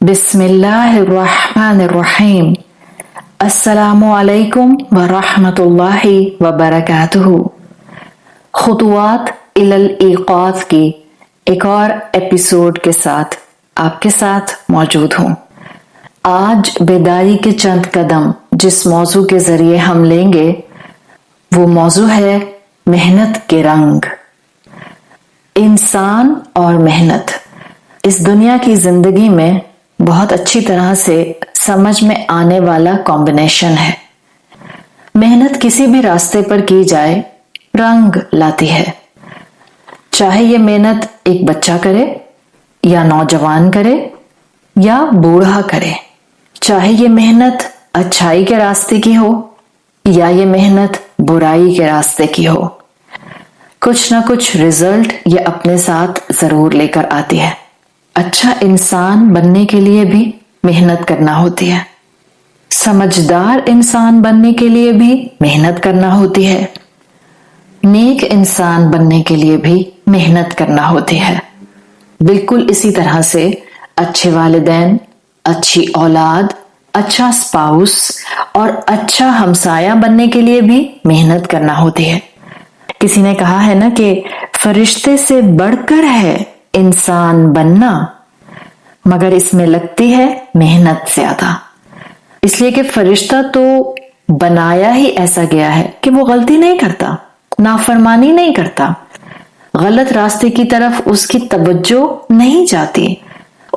बिस्मिल्लाहिर्रहमानिर्रहीम। अस्सलामुअलैकुम वरहमतुल्लाहि वबरकातुहू। खुतवात इलल इक़ाज़ की एक और एपिसोड के साथ आपके साथ मौजूद हूँ। आज बेदारी के चंद कदम जिस मौजू के जरिए हम लेंगे वो मौजू है मेहनत के रंग। इंसान और मेहनत इस दुनिया की जिंदगी में बहुत अच्छी तरह से समझ में आने वाला कॉम्बिनेशन है। मेहनत किसी भी रास्ते पर की जाए रंग लाती है। चाहे ये मेहनत एक बच्चा करे या नौजवान करे या बूढ़ा करे, चाहे ये मेहनत अच्छाई के रास्ते की हो या ये मेहनत बुराई के रास्ते की हो, कुछ ना कुछ रिजल्ट ये अपने साथ जरूर लेकर आती है। अच्छा इंसान बनने के लिए भी मेहनत करना होती है। समझदार इंसान बनने के लिए भी मेहनत करना होती है। नेक इंसान बनने के लिए भी मेहनत करना होती है। बिल्कुल इसी तरह से अच्छे वालिदैन, अच्छी औलाद, अच्छा स्पाउस और अच्छा हमसाया बनने के लिए भी मेहनत करना होती है। किसी ने कहा है ना कि फरिश्ते से बढ़कर है इंसान बनना, मगर इसमें लगती है मेहनत ज्यादा। इसलिए कि फरिश्ता तो बनाया ही ऐसा गया है कि वो गलती नहीं करता, नाफरमानी नहीं करता, गलत रास्ते की तरफ उसकी तवज्जो नहीं जाती,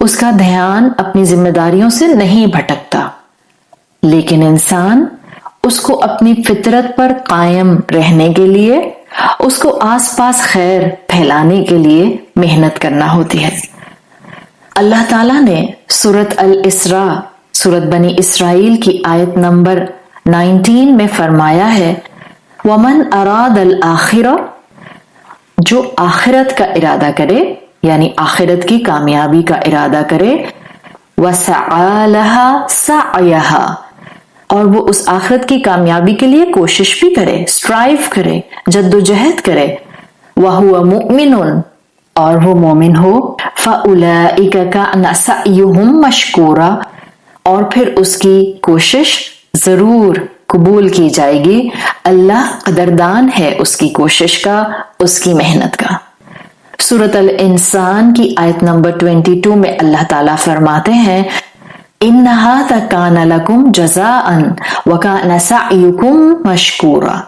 उसका ध्यान अपनी जिम्मेदारियों से नहीं भटकता। लेकिन इंसान, उसको अपनी फितरत पर कायम रहने के लिए, उसको आसपास खैर फैलाने के लिए मेहनत करना होती है। अल्लाह ताला ने सूरत अल इसरा, सूरत बनी इसराइल की आयत नंबर 19 में फरमाया है, वमन अराद अल आखिरा, जो आखिरत का इरादा करे यानी आखिरत की कामयाबी का इरादा करे, वसअ लहा सअयहा, और वो उस आखिरत की कामयाबी के लिए कोशिश भी करे, स्ट्राइव करे, जद्दोजहद करे, वहुवा मुमिनुन, और वो मोमिन हो, फउलाइका कान सअयुहुम मशकूरा, और फिर उसकी कोशिश जरूर कबूल की जाएगी। अल्लाह कदरदान है उसकी कोशिश का, उसकी मेहनत का। सूरत अल इंसान की आयत नंबर 22 में अल्लाह ताला फरमाते हैं, इन्नहा कान लकुम जज़ाअन व कान सअयुकुम मशकूरा,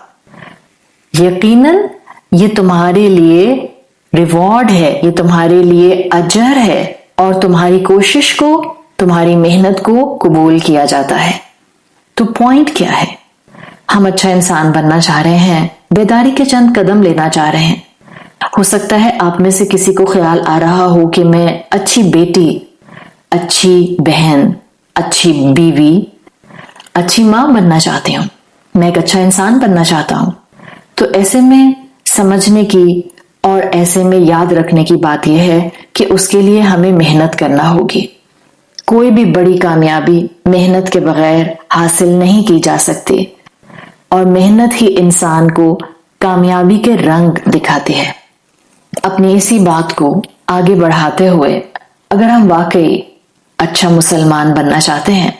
यकीनन ये तुम्हारे लिए रिवॉर्ड है, ये तुम्हारे लिए अजर है, और तुम्हारी कोशिश को, तुम्हारी मेहनत को कबूल किया जाता है। तो पॉइंट क्या है? हम अच्छा इंसान बनना चाह रहे हैं, बेदारी के चंद कदम लेना चाह रहे हैं। हो सकता है आप में से किसी को ख्याल आ रहा हो कि मैं अच्छी बेटी, अच्छी बहन, अच्छी बीवी, अच्छी माँ बनना चाहती हूँ, मैं एक अच्छा इंसान बनना चाहता हूँ। तो ऐसे में समझने की और ऐसे में याद रखने की बात यह है कि उसके लिए हमें मेहनत करना होगी। कोई भी बड़ी कामयाबी मेहनत के बगैर हासिल नहीं की जा सकती, और मेहनत ही इंसान को कामयाबी के रंग दिखाती है। अपनी इसी बात को आगे बढ़ाते हुए, अगर हम वाकई अच्छा मुसलमान बनना चाहते हैं,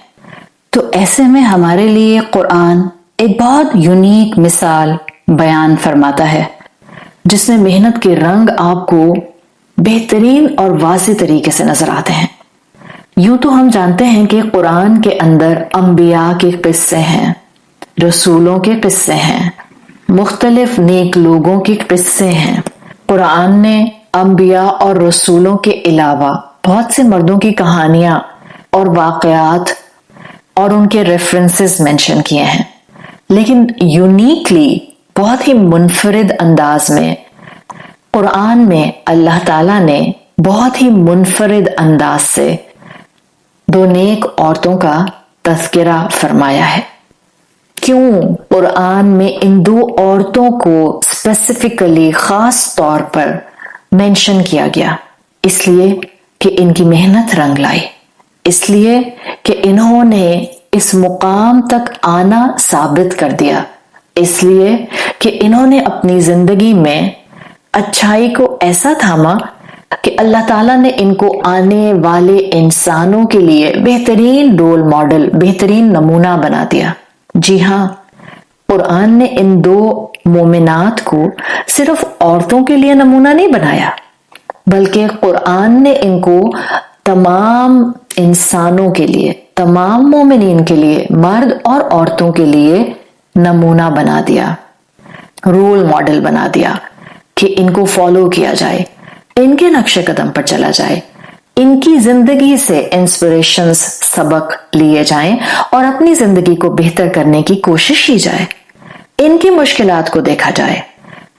तो ऐसे में हमारे लिए कुरान एक बहुत यूनिक मिसाल बयान फरमाता है, जिसमें मेहनत के रंग आपको बेहतरीन और वाज़ेह तरीके से नजर आते हैं। यूं तो हम जानते हैं कि कुरान के अंदर अंबिया के किस्से हैं, रसूलों के किस्से हैं, मुख्तलिफ नेक लोगों के किस्से हैं। कुरान ने अंबिया और रसूलों के अलावा बहुत से मर्दों की कहानियां और वाकयात और उनके रेफरेंसेस मेंशन किए हैं, लेकिन यूनिकली, बहुत ही मुनफरिद अंदाज में कुरान में अल्लाह ताला ने बहुत ही मुनफरिद अंदाज से दो नेक औरतों का तज़किरा फरमाया है। क्यों कुरान में इन दो औरतों को स्पेसिफिकली खास तौर पर मेंशन किया गया? इसलिए कि इनकी मेहनत रंग लाई, इसलिए कि इन्होंने इस मुकाम तक आना साबित कर दिया, इसलिए कि इन्होंने अपनी जिंदगी में अच्छाई को ऐसा थामा کہ اللہ تعالیٰ نے ان کو آنے والے انسانوں کے لیے بہترین رول ماڈل، بہترین نمونہ بنا دیا۔ جی ہاں، قرآن نے ان دو مومنات کو صرف عورتوں کے لیے نمونہ نہیں بنایا، بلکہ قرآن نے ان کو تمام انسانوں کے لیے، تمام مومنین کے لیے، مرد اور عورتوں کے لیے نمونہ بنا دیا، رول ماڈل بنا دیا کہ ان کو فالو کیا جائے، ان کے نقش قدم پر چلا جائے، ان کی زندگی سے انسپریشنز، سبق لیے جائیں اور اپنی زندگی کو بہتر کرنے کی کوشش کی جائے، ان کی مشکلات کو دیکھا جائے،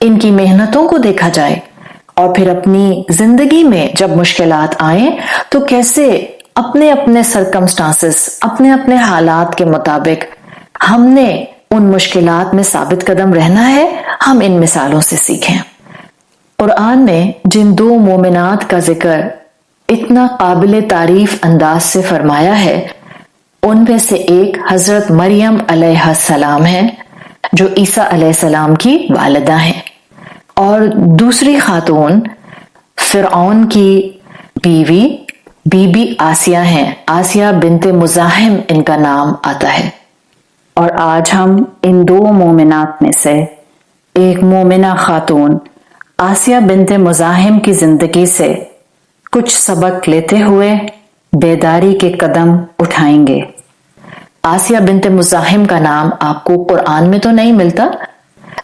ان کی محنتوں کو دیکھا جائے، اور پھر اپنی زندگی میں جب مشکلات آئیں تو کیسے اپنے اپنے سرکمسٹانسز، اپنے اپنے حالات کے مطابق ہم نے ان مشکلات میں ثابت قدم رہنا ہے، ہم ان مثالوں سے سیکھیں۔ قرآن نے جن دو مومنات کا ذکر اتنا قابل تعریف انداز سے فرمایا ہے، ان میں سے ایک حضرت مریم علیہ السلام ہے جو عیسیٰ علیہ السلام کی والدہ ہیں، اور دوسری خاتون فرعون کی بیوی بی بی آسیہ ہیں، آسیہ بنت مزاحم ان کا نام آتا ہے۔ اور آج ہم ان دو مومنات میں سے ایک مومنہ خاتون آسیہ بنت مزاحم کی زندگی سے کچھ سبق لیتے ہوئے بیداری کے قدم اٹھائیں گے۔ آسیہ بنت مزاحم کا نام آپ کو قرآن میں تو نہیں ملتا،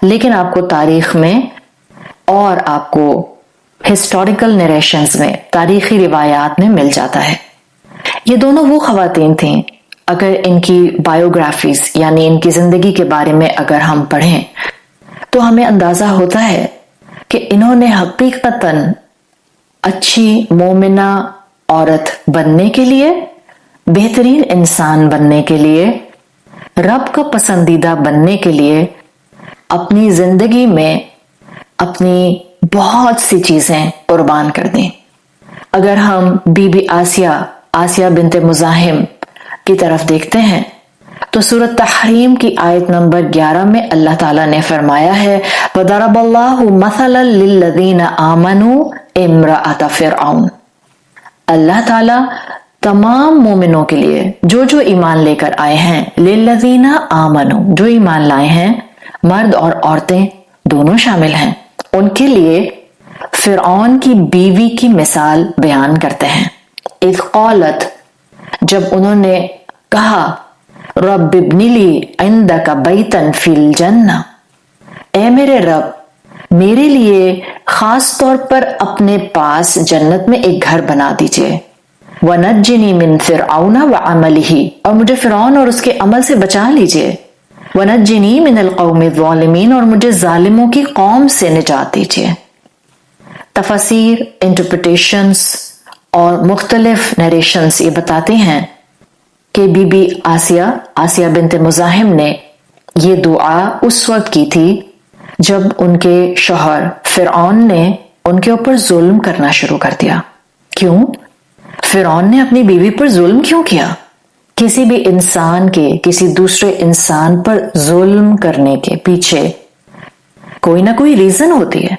لیکن آپ کو تاریخ میں اور آپ کو ہسٹوریکل نریشنز میں، تاریخی روایات میں مل جاتا ہے۔ یہ دونوں وہ خواتین تھیں، اگر ان کی بایوگرافیز یعنی ان کی زندگی کے بارے میں اگر ہم پڑھیں تو ہمیں اندازہ ہوتا ہے کہ انہوں نے حقیقتاً اچھی مومنہ عورت بننے کے لیے، بہترین انسان بننے کے لیے، رب کا پسندیدہ بننے کے لیے اپنی زندگی میں اپنی بہت سی چیزیں قربان کر دیں۔ اگر ہم بی بی آسیہ بنت مزاحم کی طرف دیکھتے ہیں تو سورۃ تحریم کی آیت نمبر 11 میں اللہ تعالیٰ نے فرمایا ہے وَضَرَبَ اللَّهُ مَثَلًا لِلَّذِينَ آمَنُوا امرأة فرعون۔ اللہ تعالیٰ تمام مومنوں کے لیے جو ایمان لے کر آئے ہیں، لِلَّذِينَ آمَنُوا، جو ایمان لائے ہیں، مرد اور عورتیں دونوں شامل ہیں، ان کے لیے فرعون کی بیوی کی مثال بیان کرتے ہیں۔ اذ قالت، جب انہوں نے کہا رب ابن لی عندک بیتا فی الجنہ، اے میرے رب میرے لیے خاص طور پر اپنے پاس جنت میں ایک گھر بنا دیجئے، ونجنی من فرعون وعملہ، اور مجھے فرعون اور اس کے عمل سے بچا لیجئے، ونجنی من القوم الظالمین، اور مجھے ظالموں کی قوم سے نجات دیجئے۔ تفاسیر، انٹرپریٹیشنز اور مختلف نیریشنز یہ بتاتے ہیں کہ بی بی آسیہ بنت مزاحم نے یہ دعا اس وقت کی تھی جب ان کے شوہر فرعون نے ان کے اوپر ظلم کرنا شروع کر دیا۔ کیوں؟ فرعون نے اپنی بیوی پر ظلم کیوں کیا؟ کسی بھی انسان کے کسی دوسرے انسان پر ظلم کرنے کے پیچھے کوئی نہ کوئی ریزن ہوتی ہے،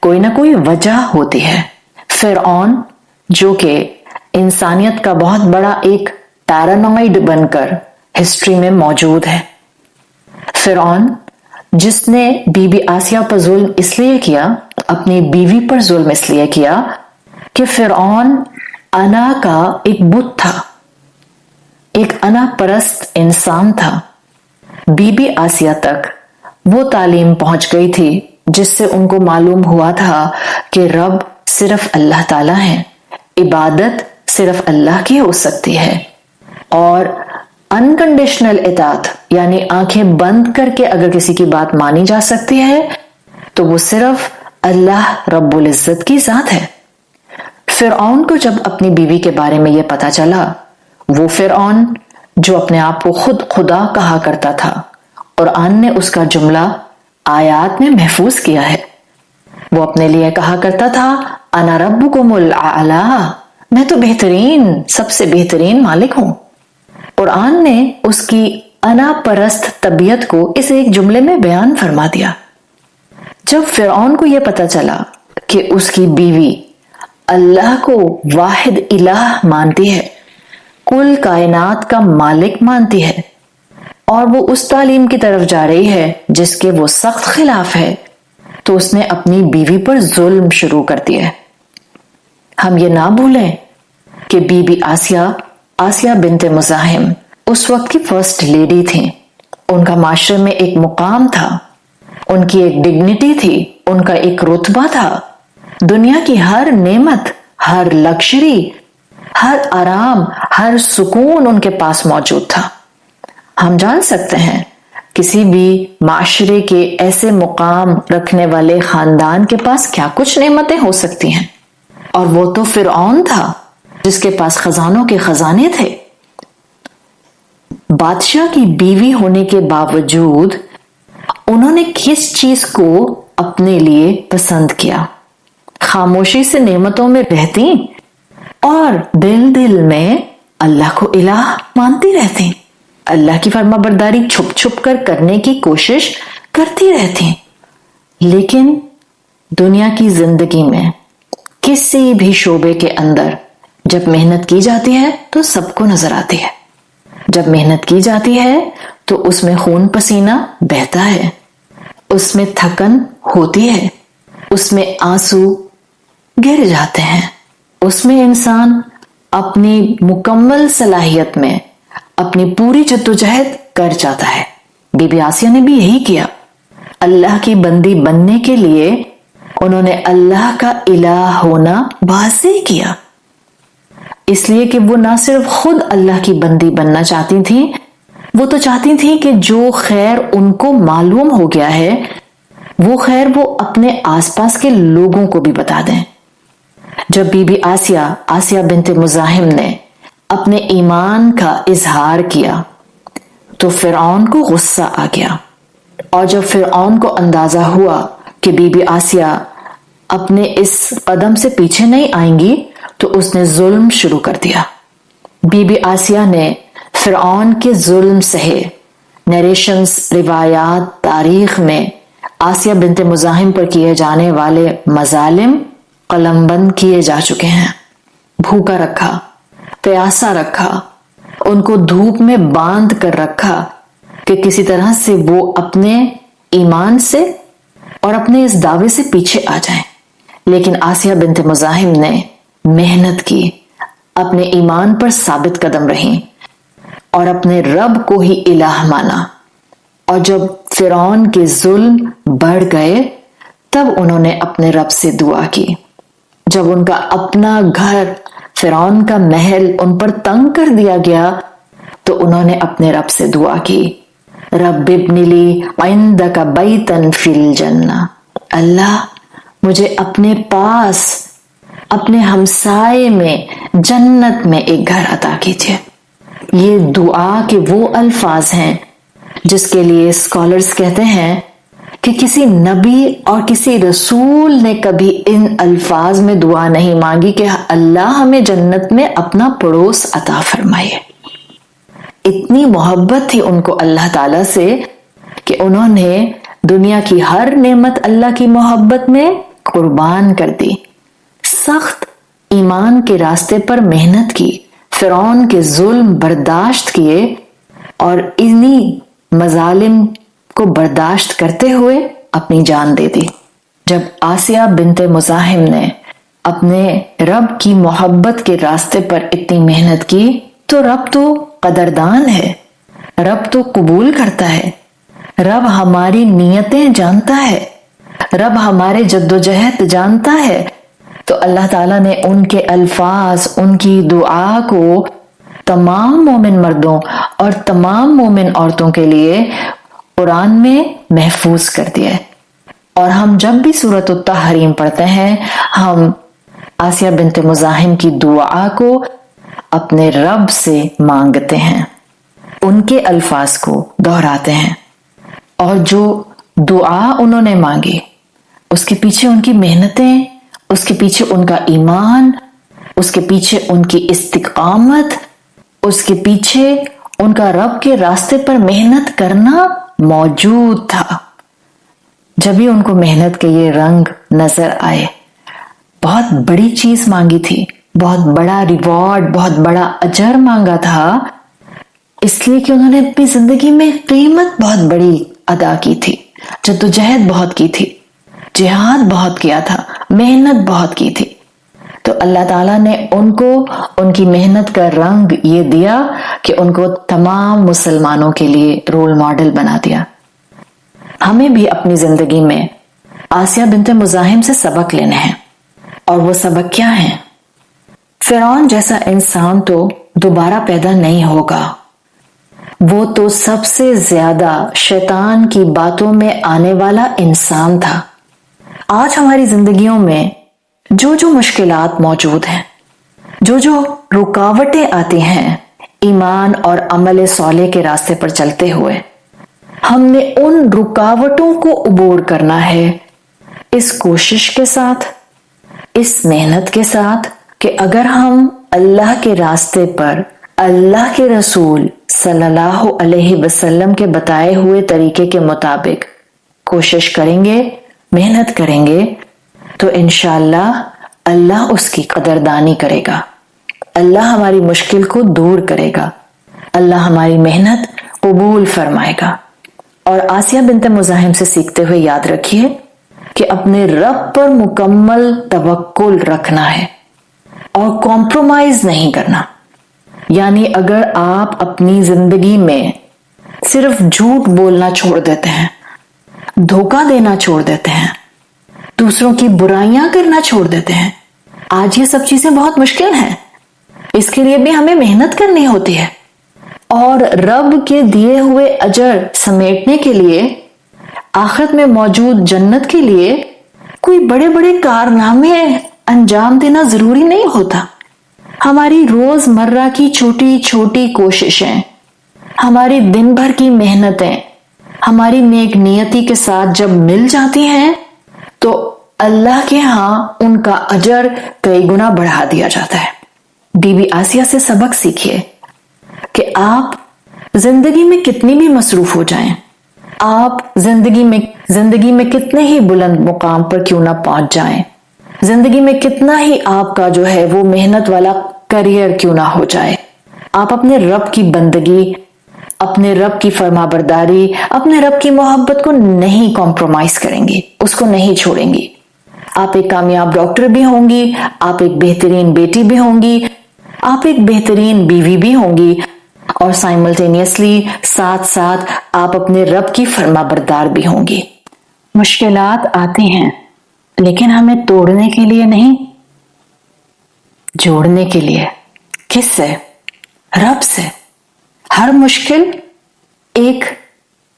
کوئی نہ کوئی وجہ ہوتی ہے۔ فرعون جو کہ انسانیت کا بہت بڑا ایک پیرانوائڈ بن کر ہسٹری میں موجود ہے، فرعون جس نے بی بی آسیہ پر ظلم اس لیے کیا، اپنی بیوی پر ظلم اس لیے کیا کہ فرعون انا کا ایک بت تھا، ایک انا پرست انسان تھا۔ بی بی آسیہ تک وہ تعلیم پہنچ گئی تھی جس سے ان کو معلوم ہوا تھا کہ رب صرف اللہ تعالیٰ ہے، عبادت صرف اللہ کی ہو سکتی ہے، اور انکنڈیشنل اطاعت یعنی آنکھیں بند کر کے اگر کسی کی بات مانی جا سکتی ہے تو وہ صرف اللہ رب العزت کی ذات ہے۔ فرعون کو جب اپنی بیوی کے بارے میں یہ پتا چلا، وہ فرعون جو اپنے آپ کو خود خدا کہا کرتا تھا، قرآن نے اس کا جملہ آیات میں محفوظ کیا ہے، وہ اپنے لیے کہا کرتا تھا انا ربکم الاعلی، میں تو بہترین، سب سے بہترین مالک ہوں۔ قرآن نے اس کی انا پرست طبیعت کو اس ایک جملے میں بیان فرما دیا۔ جب فرعون کو یہ پتا چلا کہ اس کی بیوی अल्लाह को वाहिद इलाह मानती है, कुल कायनात का मालिक मानती है, और वो उस तालीम की तरफ जा रही है जिसके वो सख्त खिलाफ है, तो उसने अपनी बीवी पर जुल्म शुरू कर दिया है। हम ये ना भूलें कि बीबी आसिया बिन्ते मुज़ाहिम उस वक्त की फर्स्ट लेडी थी। उनका माशरे में एक मुकाम था, उनकी एक डिग्निटी थी, उनका एक रुतबा था। दुनिया की हर नेमत, हर लग्जरी, हर आराम, हर सुकून उनके पास मौजूद था। हम जान सकते हैं किसी भी माशरे के ऐसे मुकाम रखने वाले खानदान के पास क्या कुछ नेमतें हो सकती हैं, और वो तो फिरौन था जिसके पास खजानों के खजाने थे। बादशाह की बीवी होने के बावजूद उन्होंने किस चीज को अपने लिए पसंद किया? खामोशी से नेमतों में रहती और दिल दिल में अल्लाह को इलाह मानती रहती, अल्लाह की फरमाबरदारी छुप छुप कर करने की कोशिश करती रहती। लेकिन दुनिया की जिंदगी में किसी भी शोबे के अंदर जब मेहनत की जाती है तो सबको नजर आती है। जब मेहनत की जाती है तो उसमें खून पसीना बहता है, उसमें थकन होती है, उसमें आंसू गिर जाते हैं, उसमें इंसान अपनी मुकम्मल सलाहियत में अपनी पूरी जद्दोजहद कर जाता है। बीबी आसिया ने भी यही किया। अल्लाह की बंदी बनने के लिए उन्होंने अल्लाह का इलाह होना वाज़ेह किया, इसलिए कि वो ना सिर्फ खुद अल्लाह की बंदी बनना चाहती थी, वो तो चाहती थी कि जो खैर उनको मालूम हो गया है वो खैर वो अपने आसपास के लोगों को भी बता दें। जब बीबी आसिया बिन्ते मुज़ाहिम ने अपने ईमान का इजहार किया तो फिरौन को गुस्सा आ गया, और जब फिरौन को अंदाजा हुआ कि बीबी आसिया अपने इस कदम से पीछे नहीं आएंगी तो उसने जुल्म शुरू कर दिया। बीबी आसिया ने फिरौन के जुल्म सहे। नरेशंस, रिवायात, तारीख में आसिया बिन्ते मुज़ाहिम पर किए जाने वाले मजालिम कलमबंद किए जा चुके हैं। भूखा रखा, प्यासा रखा, उनको धूप में बांध कर रखा कि किसी तरह से वो अपने ईमान से और अपने इस दावे से पीछे आ जाएं। लेकिन आसिया बिन्ते मुज़ाहिम ने मेहनत की, अपने ईमान पर साबित कदम रही और अपने रब को ही इलाह माना। और जब फिरौन के जुल्म बढ़ गए तब उन्होंने अपने रब से दुआ की। जब उनका अपना घर, फिरौन का महल उन पर तंग कर दिया गया तो उन्होंने अपने रब से दुआ की, रब इब्निली इंदका बैतन फिल जन्ना, अल्लाह मुझे अपने पास, अपने हमसाए में, जन्नत में एक घर अता कीजिए। ये दुआ के वो अल्फाज हैं जिसके लिए स्कॉलर्स कहते हैं कि किसी नबी और किसी रसूल ने कभी इन अल्फाज में दुआ नहीं मांगी कि अल्लाह हमें जन्नत में अपना पड़ोस अता फरमाए। इतनी मोहब्बत थी उनको अल्लाह ताला से कि उन्होंने दुनिया की हर नेमत अल्लाह की मोहब्बत में कुर्बान कर दी। सख्त ईमान के रास्ते पर मेहनत की, फिरौन के जुल्म बर्दाश्त किए और इन्हीं मजालिम को बर्दाश्त करते हुए अपनी जान दे दी। जब आसिया बिन्ते मुज़ाहिम ने अपने रब की मोहब्बत के रास्ते पर इतनी मेहनत की तो रब तो कदरदान है, रब तो कबूल करता है, रब हमारी नीयतें जानता है, रब हमारे जद्दोजहद जानता है। तो अल्लाह ताला ने उनके अल्फाज, उनकी दुआ को तमाम मोमिन मर्दों और तमाम मोमिन औरतों के लिए कुरान में महफूज कर दिया है। और हम जब भी सूरत तहरीम पढ़ते हैं हम आसिया बिन्ते मुज़ाहिम की दुआ को अपने रब से मांगते हैं, उनके अल्फाज को दोहराते हैं। और जो दुआ उन्होंने मांगी उसके पीछे उनकी मेहनतें, उसके पीछे उनका ईमान, उसके पीछे उनकी इस्तिकामत, उसके पीछे उनका रब के रास्ते पर मेहनत करना मौजूद था। जब भी उनको मेहनत के ये रंग नजर आए बहुत बड़ी चीज मांगी थी, बहुत बड़ा रिवॉर्ड, बहुत बड़ा अजर मांगा था, इसलिए कि उन्होंने अपनी जिंदगी में कीमत बहुत बड़ी अदा की थी, जद्दोजहद बहुत की थी, जिहाद बहुत किया था, मेहनत बहुत की थी। तो अल्लाह ताला ने उनको उनकी मेहनत का रंग ये दिया कि उनको तमाम मुसलमानों के लिए रोल मॉडल बना दिया। हमें भी अपनी जिंदगी में आसिया बिन्ते मुज़ाहिम से सबक लेने हैं। और वो सबक क्या है? फिरौन जैसा इंसान तो दोबारा पैदा नहीं होगा। वो तो सबसे ज्यादा शैतान की बातों में आने वाला इंसान था। आज हमारी जिंदगियों में जो जो मुश्किलात मौजूद हैं, जो जो रुकावटें आती हैं ईमान और अमल सौले के रास्ते पर चलते हुए, हमने उन रुकावटों को उबूर करना है इस कोशिश के साथ, इस मेहनत के साथ कि अगर हम अल्लाह के रास्ते पर अल्लाह के रसूल सल्लल्लाहु अलैहि वसल्लम के बताए हुए तरीके के मुताबिक कोशिश करेंगे, मेहनत करेंगे, तो इंशाअल्लाह अल्लाह उसकी कदरदानी करेगा। अल्लाह हमारी मुश्किल को दूर करेगा, अल्लाह हमारी मेहनत कबूल फरमाएगा। और आसिया बिन्ते मुज़ाहिम से सीखते हुए याद रखिए कि अपने रब पर मुकम्मल तवक्कुल रखना है और कॉम्प्रोमाइज नहीं करना। यानी अगर आप अपनी जिंदगी में सिर्फ झूठ बोलना छोड़ देते हैं, धोखा देना छोड़ देते हैं, दूसरों की बुराइयां करना छोड़ देते हैं, आज ये सब चीजें बहुत मुश्किल हैं। इसके लिए भी हमें मेहनत करनी होती है और रब के दिए हुए अजर समेटने के लिए, आखिरत में मौजूद जन्नत के लिए कोई बड़े बड़े कारनामे अंजाम देना जरूरी नहीं होता। हमारी रोजमर्रा की छोटी छोटी कोशिशें, हमारी दिन भर की मेहनतें, हमारी नेक नियति के साथ जब मिल जाती हैं तो अल्लाह के यहां उनका अजर कई गुना बढ़ा दिया जाता है। बीबी आसिया से सबक सीखिए कि आप जिंदगी में कितनी भी मसरूफ हो जाएं, आप जिंदगी में कितने ही बुलंद मुकाम पर क्यों ना पहुंच जाएं, जिंदगी में कितना ही आपका जो है वो मेहनत वाला करियर क्यों ना हो जाए, आप अपने रब की बंदगी, अपने रब की फरमाबरदारी, अपने रब की मोहब्बत को नहीं कॉम्प्रोमाइज करेंगी, उसको नहीं छोड़ेंगी। आप एक कामयाब डॉक्टर भी होंगी, आप एक बेहतरीन बेटी भी होंगी, आप एक बेहतरीन बीवी भी होंगी और साइमल्टेनियसली साथ साथ आप अपने रब की फरमाबरदार भी होंगी। मुश्किलात आती हैं लेकिन हमें तोड़ने के लिए नहीं, जोड़ने के लिए। किससे? रब से। हर मुश्किल एक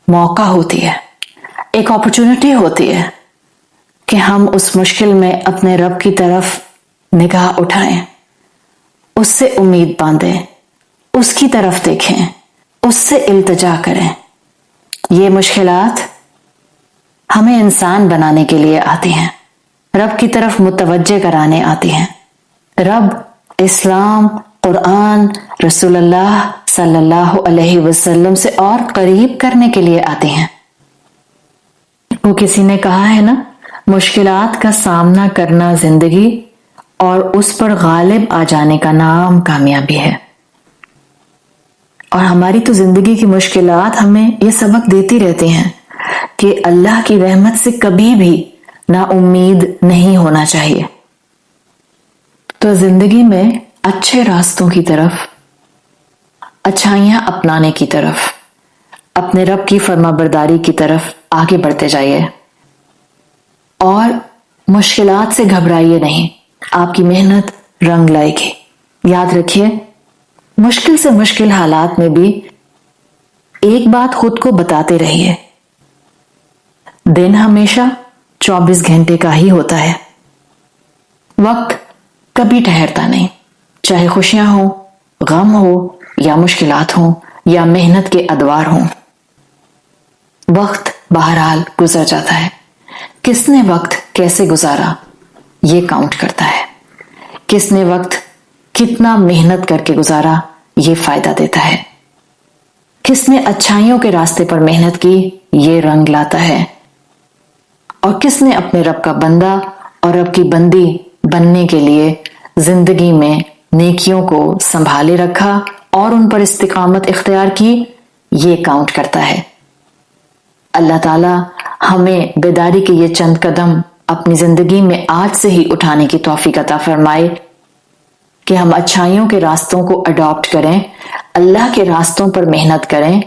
मौका होती है, एक अपॉर्चुनिटी होती है कि हम उस मुश्किल में अपने रब की तरफ निगाह उठाएं, उससे उम्मीद बांधें, उसकी तरफ देखें, उससे इल्तिजा करें। ये मुश्किलात हमें इंसान बनाने के लिए आती हैं, रब की तरफ मुतवज्जे कराने आती हैं। रब इस्लाम, कुरान, रसूलुल्लाह सल्लल्लाहु अलैहि वसल्लम से और करीब करने के लिए आते हैं। वो किसी ने कहा है ना, मुश्किलात का सामना करना जिंदगी और उस पर गालिब आ जाने का नाम कामयाबी है। और हमारी तो जिंदगी की मुश्किलात हमें ये सबक देती रहती हैं कि अल्लाह की रहमत से कभी भी ना उम्मीद नहीं होना चाहिए। तो जिंदगी में अच्छे रास्तों की तरफ, अच्छाइयां अपनाने की तरफ, अपने रब की फरमाबरदारी की तरफ आगे बढ़ते जाइए और मुश्किलात से घबराइए नहीं। आपकी मेहनत रंग लाएगी। याद रखिए, मुश्किल से मुश्किल हालात में भी एक बात खुद को बताते रहिए, दिन हमेशा 24 घंटे का ही होता है। वक्त कभी ठहरता नहीं, चाहे खुशियां हो, गम हो या मुश्किलात हो या मेहनत के अदवार हो। वक्त बहरहाल गुजर जाता है। किसने वक्त कैसे गुजारा ये काउंट करता है। किसने वक्त कितना मेहनत करके गुजारा ये फायदा देता है। किसने अच्छाइयों के रास्ते पर मेहनत की ये रंग लाता है। और किसने अपने रब का बंदा और रब की बंदी बनने के लिए जिंदगी में नेकियों को संभाले रखा और उन पर इस्तिकामत इख्तियार की, ये काउंट करता है। अल्लाह ताला हमें बेदारी के ये चंद कदम अपनी जिंदगी में आज से ही उठाने की तौफीक अता फरमाए कि हम अच्छाइयों के रास्तों को अडॉप्ट करें, अल्लाह के रास्तों पर मेहनत करें,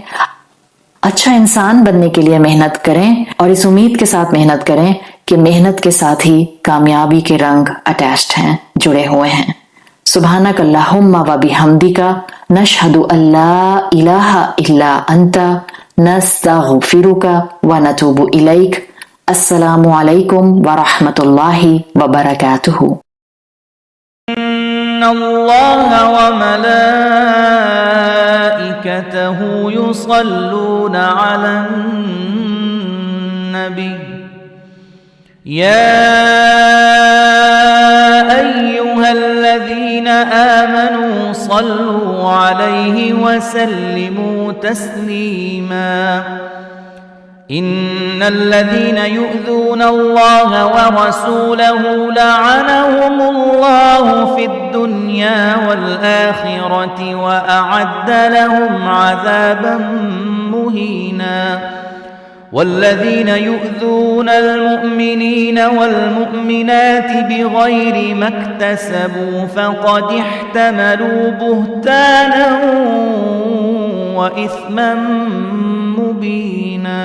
अच्छा इंसान बनने के लिए मेहनत करें और इस उम्मीद के साथ मेहनत करें कि मेहनत के साथ ही कामयाबी के रंग अटैच्ड हैं, जुड़े हुए हैं। सुब्हानक अल्लाहुम्मा व बिहम्दिका नशहदु अल्ला इलाहा इल्ला अंता नस्तगफिरुका व नतूबु इलैक। अस्सलामु अलैकुम व रहमतुल्लाहि व बरकातुहू। इन्नल्लाह व मलाइकतहु युसल्लूना अलन नबी या अय्युहल्लज़ीना आमनू सल्लू अलैहि व सल्लिमू तस्लीमा। इन्नल्लज़ीना युअ्ज़ूना अल्लाह व रसूलहु लअनहुमुल्लाहु फिद्दुन्या वल आखिरति व अअद्द लहुम अज़ाबन मुहीना। والذين يؤذون المؤمنين والمؤمنات بغير ما اكتسبوا فقد احتملوا بهتانا وإثما مبينا.